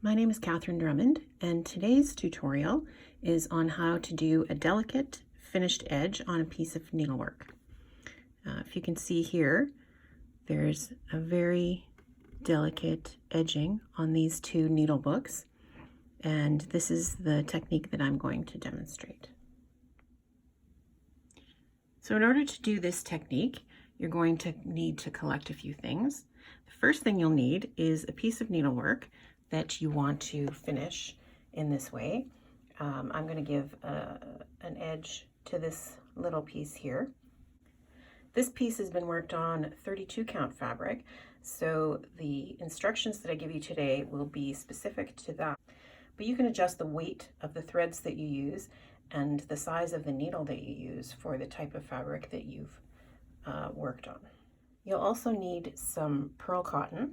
My name is Catherine Drummond, and today's tutorial is on how to do a delicate finished edge on a piece of needlework. If you can see here, there's a very delicate edging on these two needle books, and this is the technique that I'm going to demonstrate. So in order to do this technique, you're going to need to collect a few things. The first thing you'll need is a piece of needlework that you want to finish in this way. I'm going to give an edge to this little piece here. This piece has been worked on 32 count fabric, so the instructions that I give you today will be specific to that. But you can adjust the weight of the threads that you use and the size of the needle that you use for the type of fabric that you've worked on. You'll also need some pearl cotton.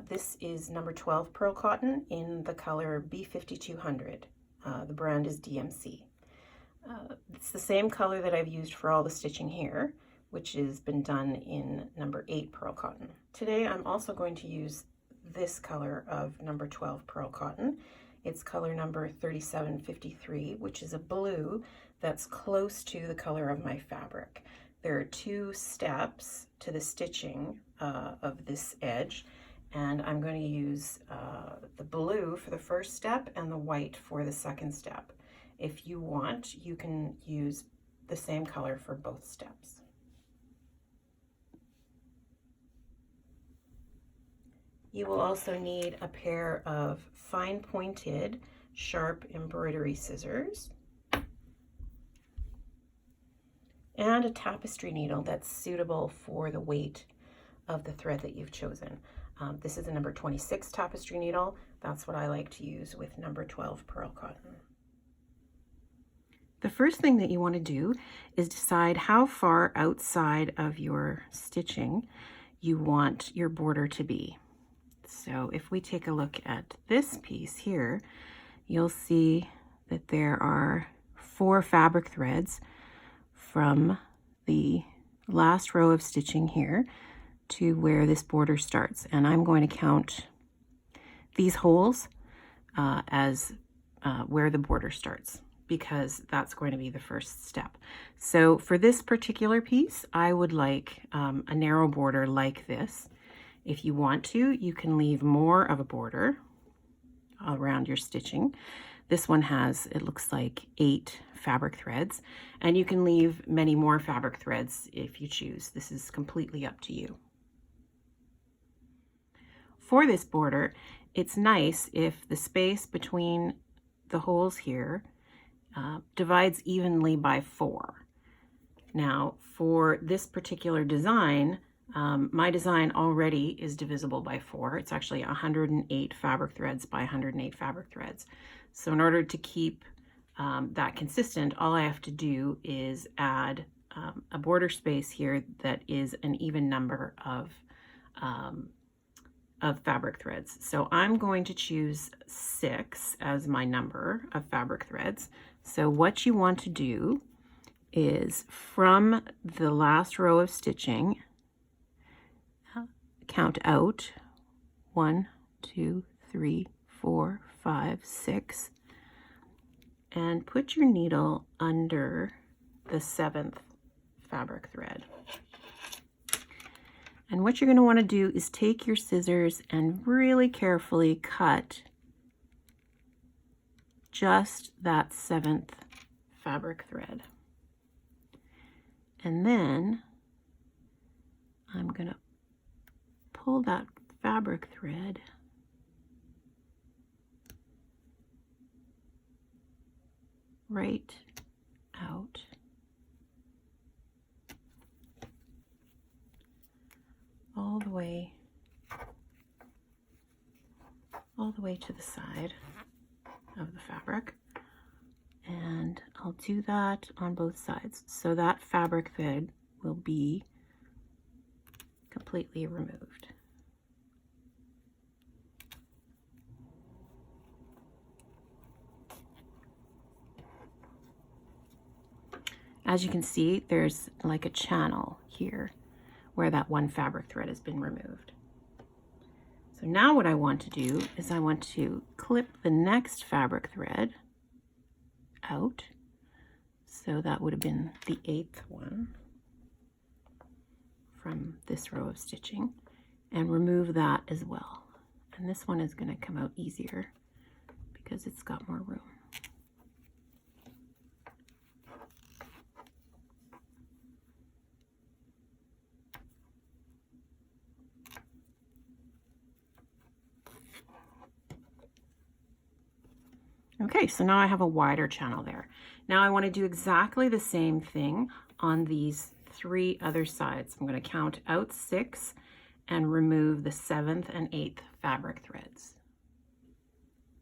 This is number 12 pearl cotton in the color B5200. The brand is DMC. It's the same color that I've used for all the stitching here, which has been done in number 8 pearl cotton. Today I'm also going to use this color of number 12 pearl cotton. It's color number 3753, which is a blue that's close to the color of my fabric. There are 2 steps to the stitching of this edge, and I'm going to use the blue for the first step and the white for the second step. If you want, you can use the same color for both steps. You will also need a pair of fine pointed sharp embroidery scissors and a tapestry needle that's suitable for the weight of the thread that you've chosen. This is a number 26 tapestry needle. That's what I like to use with number 12 pearl cotton. The first thing that you want to do is decide how far outside of your stitching you want your border to be. So if we take a look at this piece here, you'll see that there are 4 fabric threads from the last row of stitching here to where this border starts. And I'm going to count these holes as where the border starts, because that's going to be the first step. So for this particular piece, I would like a narrow border like this. If you want to, you can leave more of a border around your stitching. This one has, it looks like 8 fabric threads, and you can leave many more fabric threads if you choose. This is completely up to you. For this border, it's nice if the space between the holes here divides evenly by 4. Now, for this particular design, my design already is divisible by 4. It's actually 108 fabric threads by 108 fabric threads. So in order to keep that consistent, all I have to do is add a border space here that is an even number of fabric threads. So I'm going to choose 6 as my number of fabric threads. So what you want to do is from the last row of stitching, count out 1, 2, 3, 4, 5, 6, and put your needle under the 7th fabric thread. And what you're going to want to do is take your scissors and really carefully cut just that 7th fabric thread. And then I'm going to pull that fabric thread right out. All the way to the side of the fabric, and I'll do that on both sides, so that fabric thread will be completely removed. As you can see, there's like a channel here where that one fabric thread has been removed. So now what I want to do is I want to clip the next fabric thread out. So that would have been the 8th one from this row of stitching, and remove that as well. And this one is going to come out easier because it's got more room. Okay, so now I have a wider channel there. Now I want to do exactly the same thing on these 3 other sides. I'm going to count out 6 and remove the 7th and 8th fabric threads.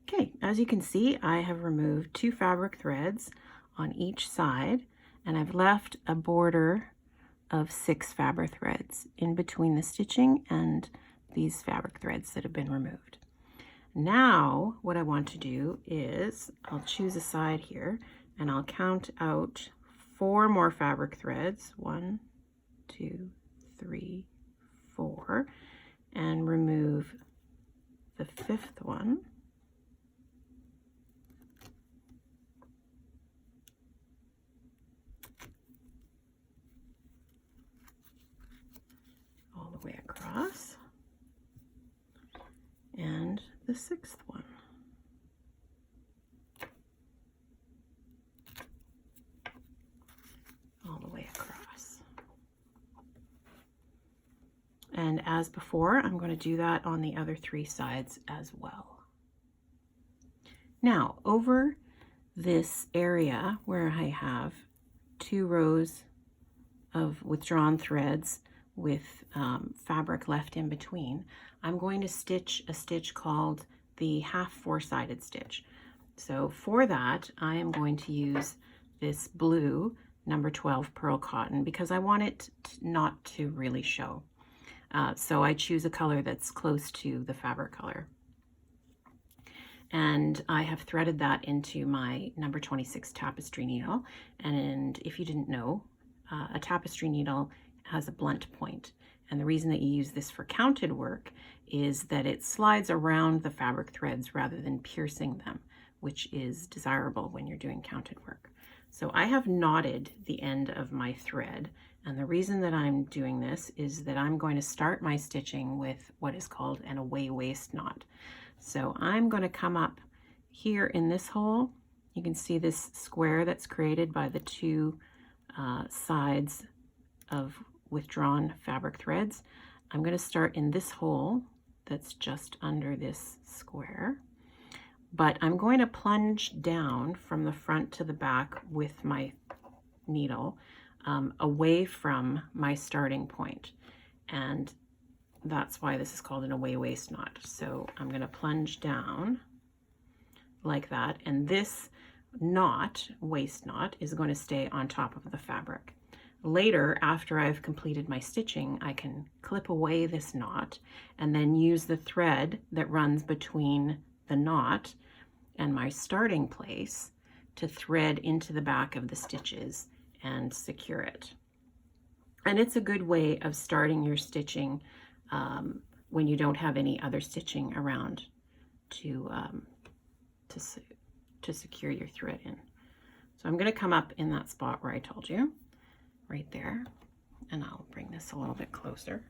Okay, as you can see, I have removed 2 fabric threads on each side, and I've left a border of 6 fabric threads in between the stitching and these fabric threads that have been removed. Now what I want to do is I'll choose a side here and I'll count out 4 more fabric threads, 1, 2, 3, 4, and remove the 5th one. All the way across, and the 6th one. All the way across. And as before, I'm going to do that on the other 3 sides as well. Now, over this area where I have 2 rows of withdrawn threads with fabric left in between, I'm going to stitch a stitch called the half 4-sided stitch. So for that, I am going to use this blue number 12 pearl cotton because I want it not to really show. So I choose a color that's close to the fabric color. And I have threaded that into my number 26 tapestry needle. And if you didn't know, a tapestry needle has a blunt point. And the reason that you use this for counted work is that it slides around the fabric threads rather than piercing them, which is desirable when you're doing counted work. So I have knotted the end of my thread, and the reason that I'm doing this is that I'm going to start my stitching with what is called an away waist knot. So I'm going to come up here in this hole. You can see this square that's created by the 2 sides of withdrawn fabric threads. I'm going to start in this hole that's just under this square, but I'm going to plunge down from the front to the back with my needle away from my starting point, and that's why this is called an away waist knot. So I'm going to plunge down like that, and this knot, waist knot, is going to stay on top of the fabric. Later, after I've completed my stitching, I can clip away this knot and then use the thread that runs between the knot and my starting place to thread into the back of the stitches and secure it. And it's a good way of starting your stitching when you don't have any other stitching around to secure your thread in. So I'm going to come up in that spot where I told you, right there, and I'll bring this a little bit closer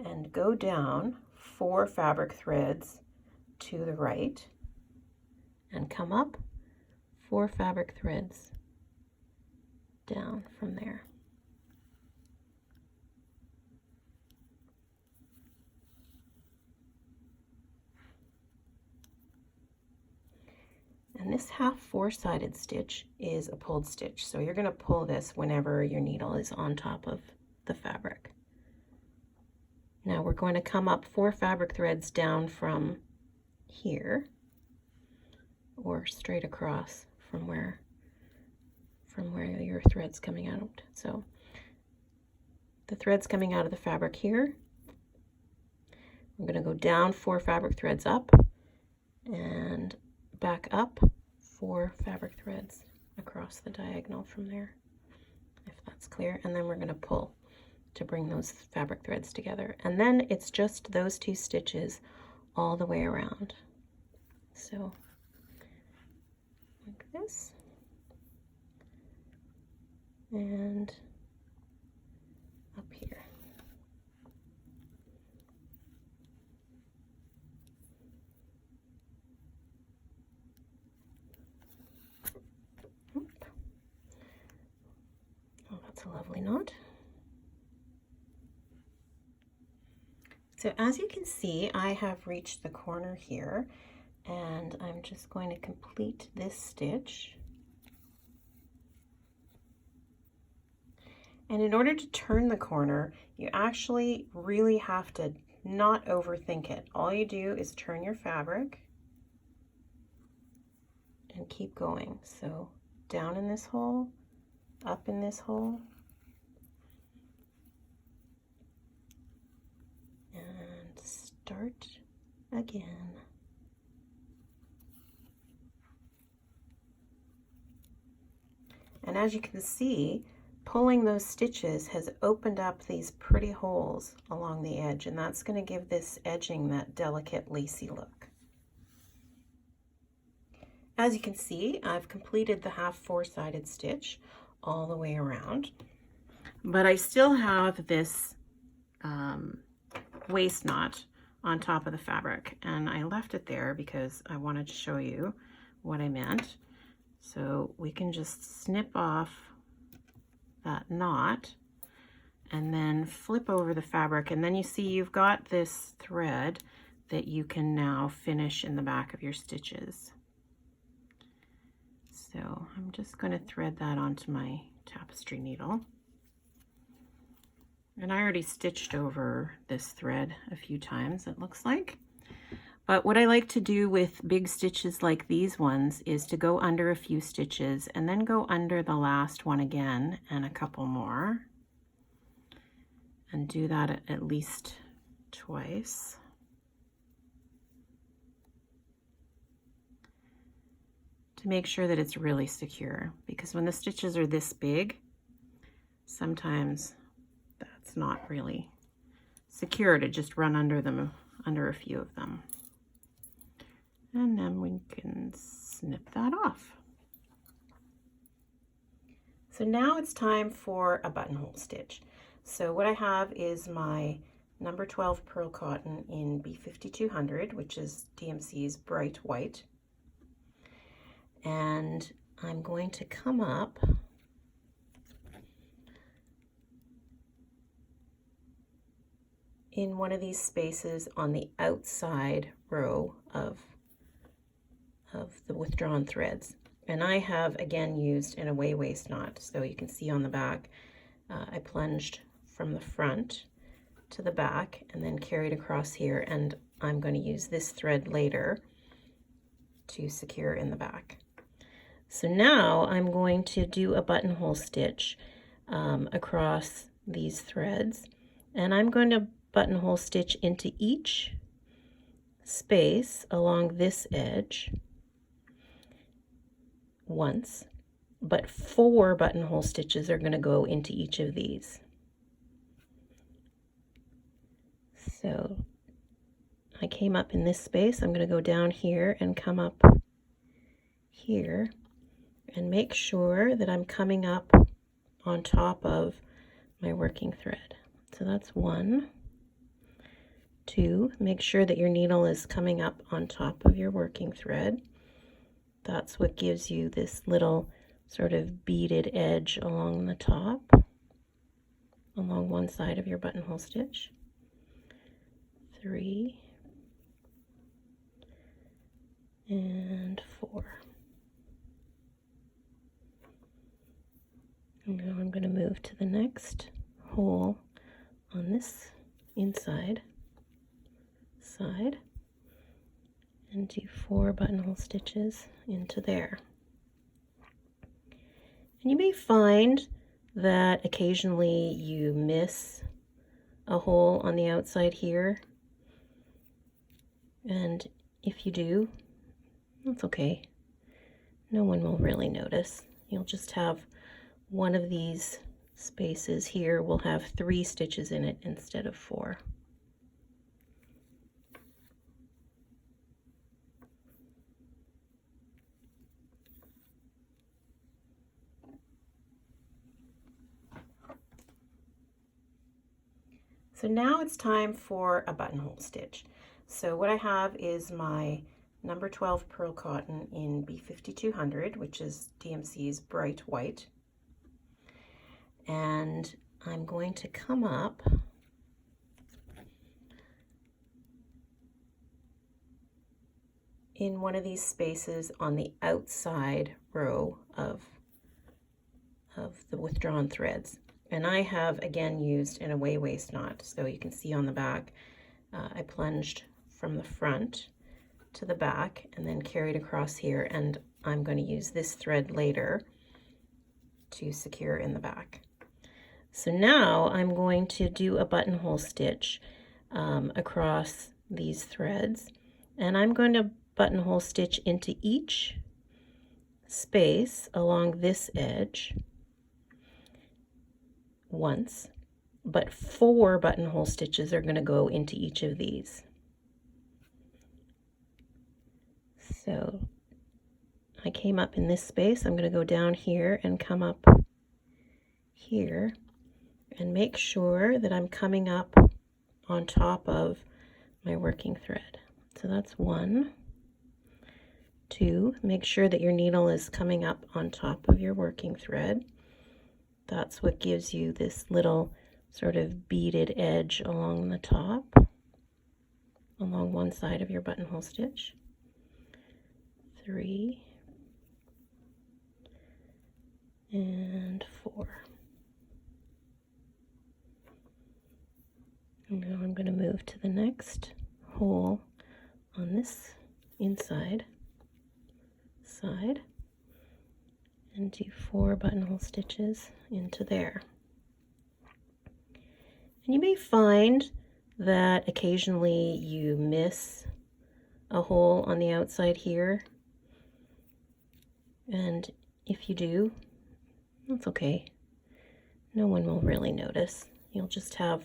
and go down 4 fabric threads to the right and come up 4 fabric threads down from there. And this half 4-sided stitch is a pulled stitch, so you're going to pull this whenever your needle is on top of the fabric. Now we're going to come up 4 fabric threads down from here, or straight across from where your thread's coming out. So the thread's coming out of the fabric here. I'm going to go down 4 fabric threads up and back up 4 fabric threads across the diagonal from there, if that's clear, and then we're going to pull to bring those fabric threads together. And then it's just those 2 stitches all the way around. So like this, and up here. Oh, that's a lovely knot. So as you can see, I have reached the corner here, and I'm just going to complete this stitch. And in order to turn the corner, you actually really have to not overthink it. All you do is turn your fabric and keep going. So down in this hole, up in this hole, and start again. And as you can see, pulling those stitches has opened up these pretty holes along the edge, and that's going to give this edging that delicate lacy look. As you can see, I've completed the half 4-sided stitch all the way around, but I still have this waist knot on top of the fabric, and I left it there because I wanted to show you what I meant. So we can just snip off that knot and then flip over the fabric, and then you see you've got this thread that you can now finish in the back of your stitches. So I'm just going to thread that onto my tapestry needle. And I already stitched over this thread a few times, it looks like. But what I like to do with big stitches like these ones is to go under a few stitches and then go under the last one again and a couple more. And do that at least twice. To make sure that it's really secure, because when the stitches are this big, sometimes that's not really secure to just run under them, under a few of them. And then we can snip that off. So now it's time for a buttonhole stitch. So what I have is my number 12 pearl cotton in B5200, which is DMC's bright white. And I'm going to come up in one of these spaces on the outside row of the withdrawn threads. And I have again used an away waist knot. So you can see on the back, I plunged from the front to the back and then carried across here, and I'm going to use this thread later to secure in the back. So now I'm going to do a buttonhole stitch across these threads, and I'm going to buttonhole stitch into each space along this edge once, but 4 buttonhole stitches are going to go into each of these. So I came up in this space, I'm going to go down here and come up here and make sure that I'm coming up on top of my working thread. So that's 1, 2, make sure that your needle is coming up on top of your working thread. That's what gives you this little sort of beaded edge along the top, along one side of your buttonhole stitch. 3 and 4. And now I'm going to move to the next hole on this inside side and do 4 buttonhole stitches into there. And you may find that occasionally you miss a hole on the outside here, and if you do, that's okay. No one will really notice. You'll just have one of these spaces here will have 3 stitches in it instead of 4. So now it's time for a buttonhole stitch. So what I have is my number 12 pearl cotton in B5200, which is DMC's bright white. And I'm going to come up in one of these spaces on the outside row of the withdrawn threads. And I have again used an away waist knot, so you can see on the back I plunged from the front to the back and then carried across here, and I'm going to use this thread later to secure in the back. So now I'm going to do a buttonhole stitch across these threads, and I'm going to buttonhole stitch into each space along this edge once, but 4 buttonhole stitches are going to go into each of these. So I came up in this space, I'm going to go down here and come up here and make sure that I'm coming up on top of my working thread. So that's 1, 2, make sure that your needle is coming up on top of your working thread. That's what gives you this little sort of beaded edge along the top, along one side of your buttonhole stitch. 3 and 4. And now I'm going to move to the next hole on this inside side and do 4 buttonhole stitches into there. And you may find that occasionally you miss a hole on the outside here, and if you do, that's okay. No one will really notice. You'll just have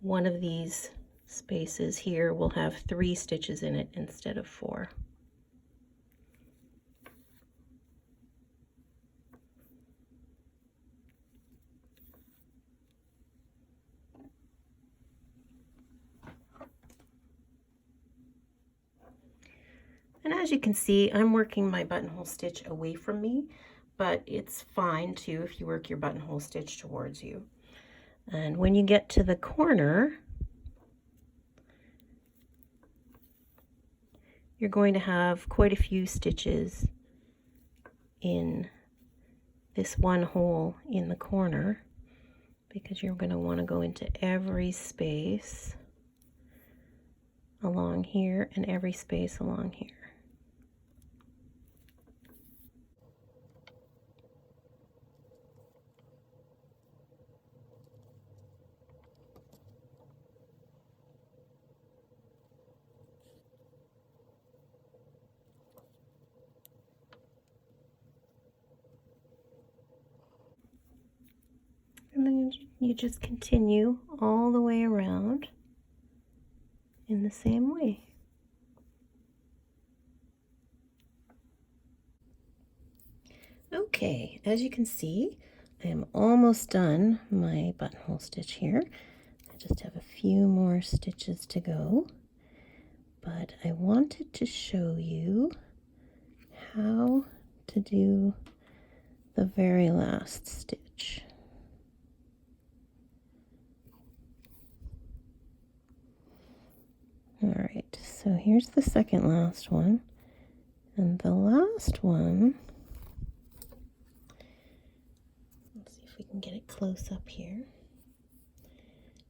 one of these spaces here will have 3 stitches in it instead of 4. And as you can see, I'm working my buttonhole stitch away from me, but it's fine too if you work your buttonhole stitch towards you. And when you get to the corner, you're going to have quite a few stitches in this one hole in the corner, because you're going to want to go into every space along here and every space along here. And then you just continue all the way around in the same way. Okay, as you can see, I am almost done my buttonhole stitch here. I just have a few more stitches to go, but I wanted to show you how to do the very last stitch. All right, so here's the second last one, and the last one, let's see if we can get it close up here.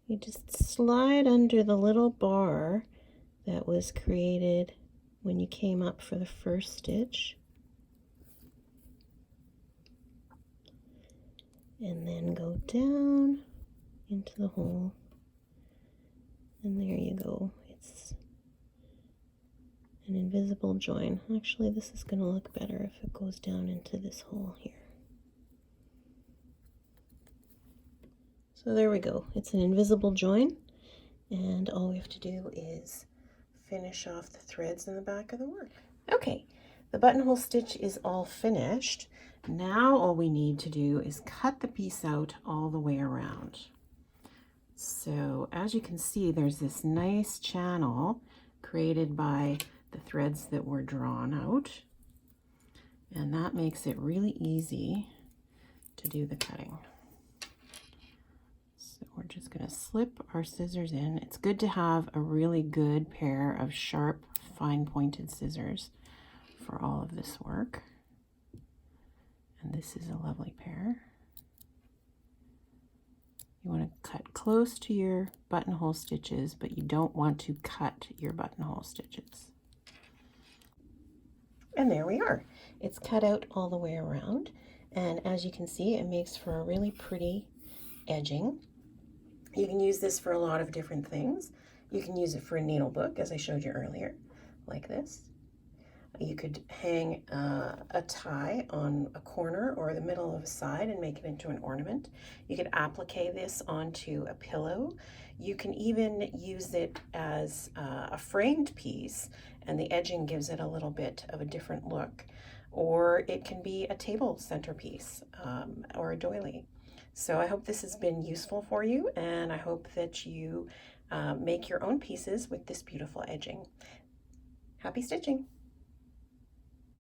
You just slide under the little bar that was created when you came up for the first stitch, and then go down into the hole, and there you go. It's an invisible join. Actually, this is going to look better if it goes down into this hole here. So there we go. It's an invisible join, and all we have to do is finish off the threads in the back of the work. Okay, the buttonhole stitch is all finished. Now all we need to do is cut the piece out all the way around. So as you can see, there's this nice channel created by the threads that were drawn out, and that makes it really easy to do the cutting. So we're just going to slip our scissors in. It's good to have a really good pair of sharp, fine-pointed scissors for all of this work. And this is a lovely pair. You want to cut close to your buttonhole stitches, but you don't want to cut your buttonhole stitches. And there we are. It's cut out all the way around. And as you can see, it makes for a really pretty edging. You can use this for a lot of different things. You can use it for a needlebook, as I showed you earlier, like this. You could hang a tie on a corner or the middle of a side and make it into an ornament. You could applique this onto a pillow. You can even use it as a framed piece, and the edging gives it a little bit of a different look. Or it can be a table centerpiece or a doily. So I hope this has been useful for you, and I hope that you make your own pieces with this beautiful edging. Happy stitching!